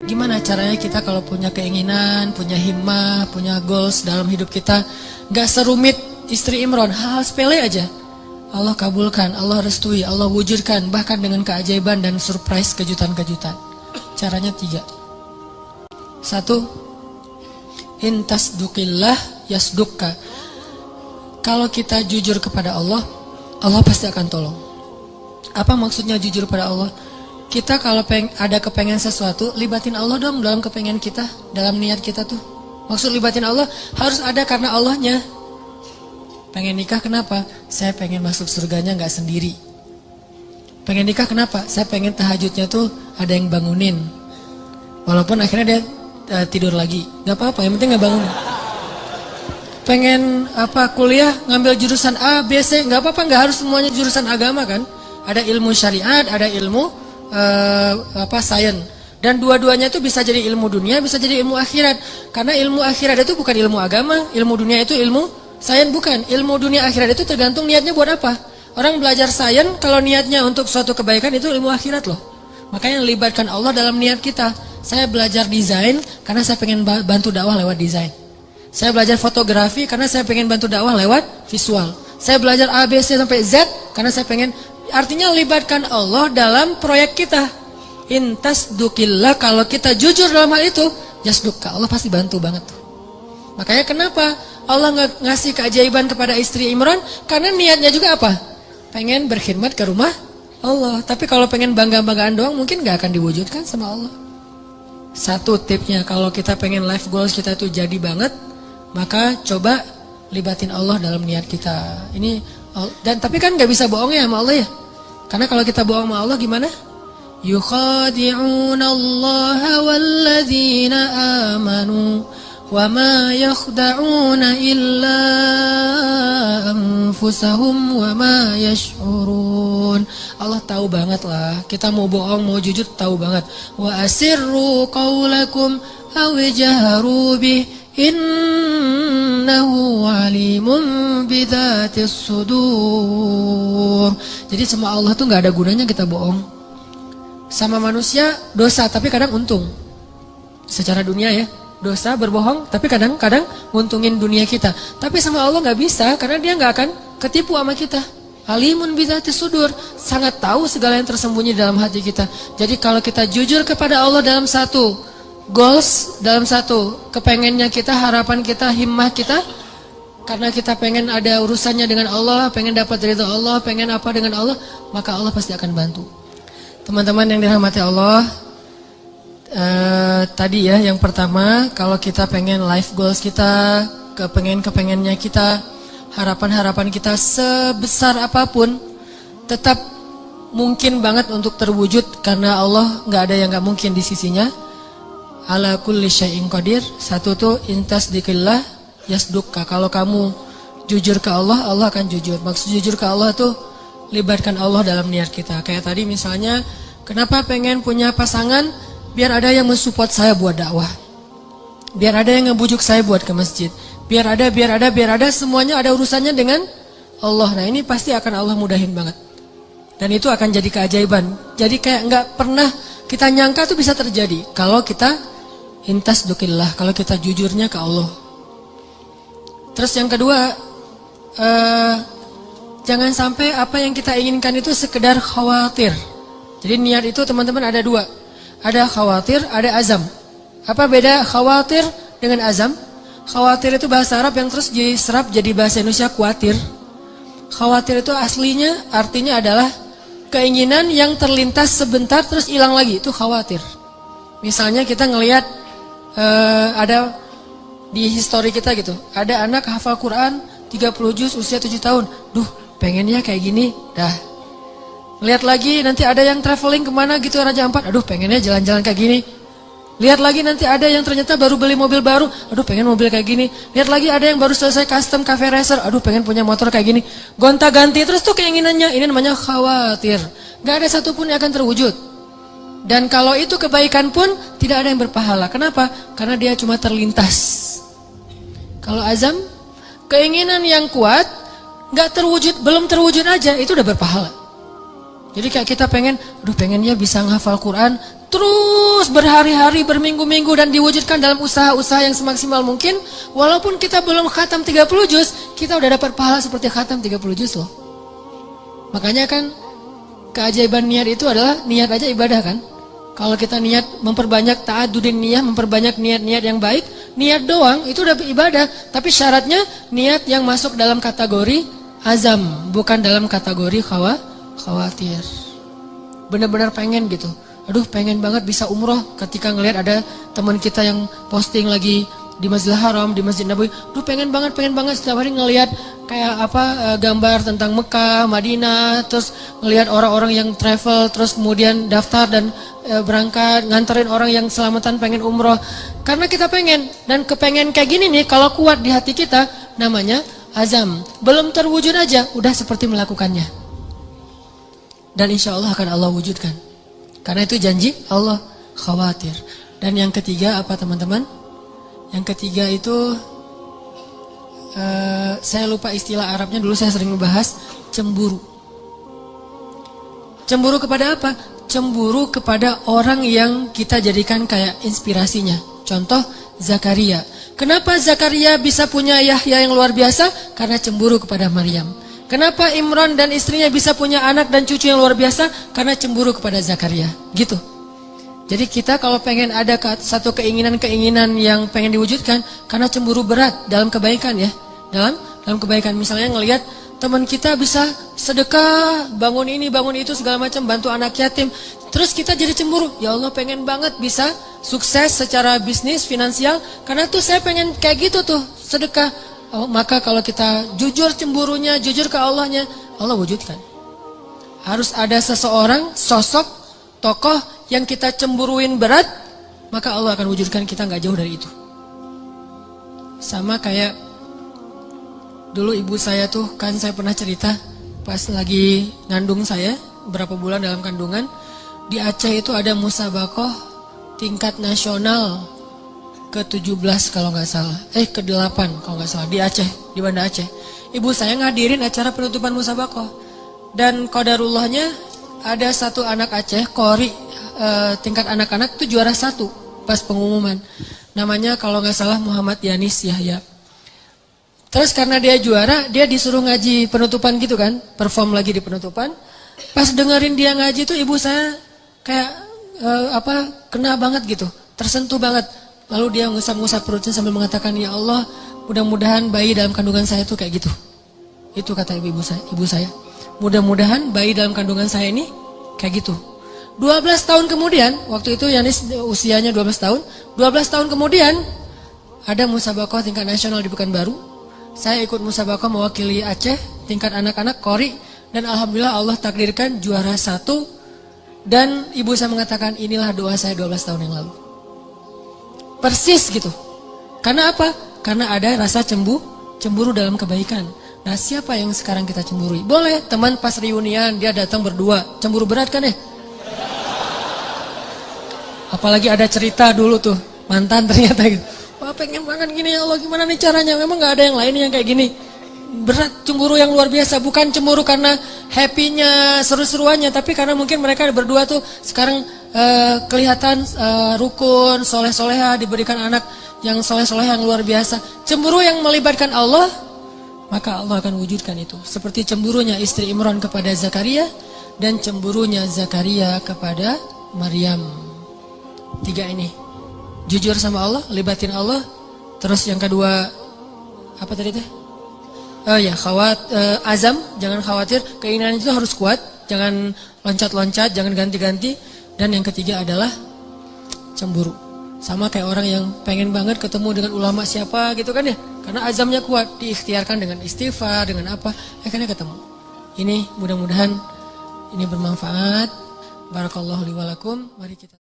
Gimana caranya kita kalau punya keinginan, punya himmah, punya goals dalam hidup kita, gak serumit istri Imran, hal sepele aja. Allah kabulkan, Allah restui, Allah wujudkan, bahkan dengan keajaiban dan surprise kejutan-kejutan. Caranya 3. 1. Intasdukillah yasdukka. Kalau kita jujur kepada Allah, Allah pasti akan tolong. Apa maksudnya jujur pada Allah? Kita kalau ada kepengen sesuatu, libatin Allah dong dalam kepengen kita, dalam niat kita tuh. Maksud libatin Allah harus ada karena Allahnya. Pengen nikah kenapa? Saya pengen masuk surganya gak sendiri. Pengen nikah kenapa? Saya pengen tahajudnya tuh ada yang bangunin. Walaupun akhirnya dia tidur lagi, gak apa-apa, yang penting gak bangunin. Pengen kuliah ngambil jurusan A, B, C, gak apa-apa, gak harus semuanya jurusan agama kan. Ada ilmu syariat, ada ilmu sains, dan dua-duanya itu bisa jadi ilmu dunia, bisa jadi ilmu akhirat. Karena ilmu akhirat itu bukan ilmu agama, ilmu dunia itu ilmu sains bukan. Ilmu dunia akhirat itu tergantung niatnya buat apa. Orang belajar sains kalau niatnya untuk suatu kebaikan itu ilmu akhirat loh. Makanya libatkan Allah dalam niat kita. Saya belajar desain karena saya pengen bantu dakwah lewat desain. Saya belajar fotografi karena saya pengen bantu dakwah lewat visual. Saya belajar A, B, C sampai Z karena saya pengen. Artinya libatkan Allah dalam proyek kita. Intasdukillah, kalau kita jujur dalam hal itu, yasdukka, Allah pasti bantu banget. Makanya kenapa Allah ngasih keajaiban kepada istri Imran? Karena niatnya juga apa? Pengen berkhidmat ke rumah Allah. Tapi kalau pengen bangga-banggaan doang mungkin gak akan diwujudkan sama Allah. 1 tipsnya, kalau kita pengen life goals kita itu jadi banget, maka coba libatin Allah dalam niat kita. Dan tapi kan gak bisa bohong ya sama Allah ya. Karena kalau kita bohong sama Allah gimana? Yukhadi'una Allah walladzina amanu wa ma yakhda'una illa anfusahum wa ma yash'urun. Allah tahu banget lah. Kita mau bohong, mau jujur tahu banget. Wa asirru qawlakum aw jaharu bih innahu alimun bidzatis sudur. Jadi sama Allah tuh gak ada gunanya kita bohong. Sama manusia dosa tapi kadang untung. Secara dunia ya, dosa berbohong tapi kadang-kadang nguntungin dunia kita. Tapi sama Allah gak bisa karena dia gak akan ketipu sama kita. Alimun bidzatis sudur, sangat tahu segala yang tersembunyi dalam hati kita. Jadi kalau kita jujur kepada Allah dalam satu goals, dalam satu kepengennya kita, harapan kita, himmah kita, karena kita pengen ada urusannya dengan Allah, pengen dapat ridha Allah, pengen apa dengan Allah, maka Allah pasti akan bantu. Teman-teman yang dirahmati Allah, tadi ya yang pertama, kalau kita pengen life goals kita, kepengennya kita, harapan-harapan kita sebesar apapun, tetap mungkin banget untuk terwujud karena Allah nggak ada yang nggak mungkin di sisinya. Ala kulli syai'in qadir. 1 tuh intasdikillah yasdukka. Kalau kamu jujur ke Allah, Allah akan jujur. Maksud jujur ke Allah tuh libatkan Allah dalam niat kita. Kayak tadi misalnya, kenapa pengen punya pasangan? Biar ada yang mensupport saya buat dakwah. Biar ada yang ngebujuk saya buat ke masjid. Biar ada semuanya ada urusannya dengan Allah. Nah, ini pasti akan Allah mudahin banget. Dan itu akan jadi keajaiban. Jadi kayak nggak pernah kita nyangka tuh bisa terjadi kalau kita intasdukillah, kalau kita jujurnya ke Allah. Terus yang kedua, jangan sampai apa yang kita inginkan itu sekedar khawatir. Jadi niat itu teman-teman ada 2. Ada khawatir, ada azam. Apa beda khawatir dengan azam? Khawatir itu bahasa Arab yang terus diserap jadi bahasa Indonesia khawatir. Khawatir itu aslinya artinya adalah keinginan yang terlintas sebentar terus hilang lagi, itu khawatir. Misalnya kita ngelihat ada di histori kita gitu, ada anak hafal Quran 30 juz usia 7 tahun. Duh, pengennya kayak gini, dah. Lihat lagi nanti ada yang traveling kemana gitu Raja Ampat, aduh pengennya jalan-jalan kayak gini. Lihat lagi nanti ada yang ternyata baru beli mobil baru, aduh pengen mobil kayak gini. Lihat lagi ada yang baru selesai custom cafe racer, aduh pengen punya motor kayak gini. Gonta-ganti terus tuh keinginannya, ini namanya khawatir. Gak ada satupun yang akan terwujud. Dan kalau itu kebaikan pun tidak ada yang berpahala. Kenapa? Karena dia cuma terlintas. Kalau azam, keinginan yang kuat, gak terwujud, belum terwujud aja, itu udah berpahala. Jadi kayak kita pengennya bisa menghafal Quran, terus berhari-hari, berminggu-minggu dan diwujudkan dalam usaha-usaha yang semaksimal mungkin. Walaupun kita belum khatam 30 juz, kita udah dapat pahala seperti khatam 30 juz loh. Makanya kan keajaiban niat itu adalah niat aja ibadah kan. Kalau kita niat memperbanyak ta'addudin niyah, memperbanyak niat-niat yang baik, niat doang itu udah ibadah. Tapi syaratnya niat yang masuk dalam kategori azam, bukan dalam kategori khawatir. Benar-benar pengen gitu. Aduh pengen banget bisa umroh. Ketika ngelihat ada teman kita yang posting lagi di Masjidil Haram, di Masjid Nabawi, aduh pengen banget setiap hari ngelihat kayak gambar tentang Mekah, Madinah, terus ngelihat orang-orang yang travel, terus kemudian daftar dan berangkat nganterin orang yang selamatan pengen umroh. Karena kita pengen, dan kepengen kayak gini nih kalau kuat di hati kita namanya azam. Belum terwujud aja udah seperti melakukannya. Dan insya Allah akan Allah wujudkan. Karena itu janji Allah, khawatir. Dan yang ketiga apa teman-teman? Yang ketiga itu saya lupa istilah Arabnya, dulu saya sering membahas cemburu. Cemburu kepada apa? Cemburu kepada orang yang kita jadikan kayak inspirasinya. Contoh Zakaria. Kenapa Zakaria bisa punya Yahya yang luar biasa? Karena cemburu kepada Maryam. Kenapa Imran dan istrinya bisa punya anak dan cucu yang luar biasa? Karena cemburu kepada Zakaria. Gitu. Jadi kita kalau pengen ada satu keinginan-keinginan yang pengen diwujudkan, karena cemburu berat dalam kebaikan ya. Dalam kebaikan, misalnya ngelihat teman kita bisa sedekah, bangun ini, bangun itu, segala macam, bantu anak yatim. Terus kita jadi cemburu. Ya Allah pengen banget bisa sukses secara bisnis, finansial. Karena tuh saya pengen kayak gitu tuh, sedekah. Oh, maka kalau kita jujur cemburunya, jujur ke Allahnya, Allah wujudkan. Harus ada seseorang, sosok, tokoh yang kita cemburuin berat, maka Allah akan wujudkan kita gak jauh dari itu. Sama kayak dulu ibu saya tuh, kan saya pernah cerita pas lagi ngandung saya, berapa bulan dalam kandungan, di Aceh itu ada musabakoh tingkat nasional ke-17 kalau gak salah, ke-8 kalau gak salah, di Aceh, di Banda Aceh. Ibu saya ngadirin acara penutupan musabakoh, dan qadarullahnya ada satu anak Aceh, Qori, tingkat anak-anak itu juara 1 pas pengumuman. Namanya kalau nggak salah Muhammad Yanis Yahya. Terus karena dia juara, dia disuruh ngaji penutupan gitu kan, perform lagi di penutupan. Pas dengerin dia ngaji tuh ibu saya kayak kena banget gitu, tersentuh banget. Lalu dia ngusap-ngusap perutnya sambil mengatakan, ya Allah, mudah-mudahan bayi dalam kandungan saya tuh kayak gitu. Itu kata ibu saya. Mudah-mudahan bayi dalam kandungan saya ini kayak gitu. 12 tahun kemudian, waktu itu Yanis usianya 12 tahun. 12 tahun kemudian ada musabakoh tingkat nasional di Pekanbaru. Saya ikut musabakoh mewakili Aceh tingkat anak-anak Qori, dan alhamdulillah Allah takdirkan juara 1. Dan ibu saya mengatakan, inilah doa saya 12 tahun yang lalu. Persis gitu. Karena apa? Karena ada rasa cemburu dalam kebaikan. Nah, siapa yang sekarang kita cemburui? Boleh teman pas reunian dia datang berdua, cemburu berat kan ya? Apalagi ada cerita dulu tuh, mantan ternyata gitu. Wah pengen banget gini ya Allah, gimana nih caranya? Memang gak ada yang lain yang kayak gini. Berat, cemburu yang luar biasa. Bukan cemburu karena happy-nya, seru-seruannya, tapi karena mungkin mereka berdua tuh sekarang kelihatan rukun, soleh-soleha, diberikan anak yang soleh-soleha yang luar biasa. Cemburu yang melibatkan Allah, maka Allah akan wujudkan itu. Seperti cemburunya istri Imran kepada Zakaria, dan cemburunya Zakaria kepada Maryam. 3 ini, jujur sama Allah, libatin Allah. Terus yang kedua apa tadi teh? Azam, jangan khawatir, keinginan itu harus kuat, jangan loncat-loncat, jangan ganti-ganti. Dan yang ketiga adalah cemburu. Sama kayak orang yang pengen banget ketemu dengan ulama siapa gitu kan ya, karena azamnya kuat, diikhtiarkan dengan istighfar, dengan apa, akhirnya ketemu. Ini mudah-mudahan ini bermanfaat. Barakallahu li wa lakum. Mari kita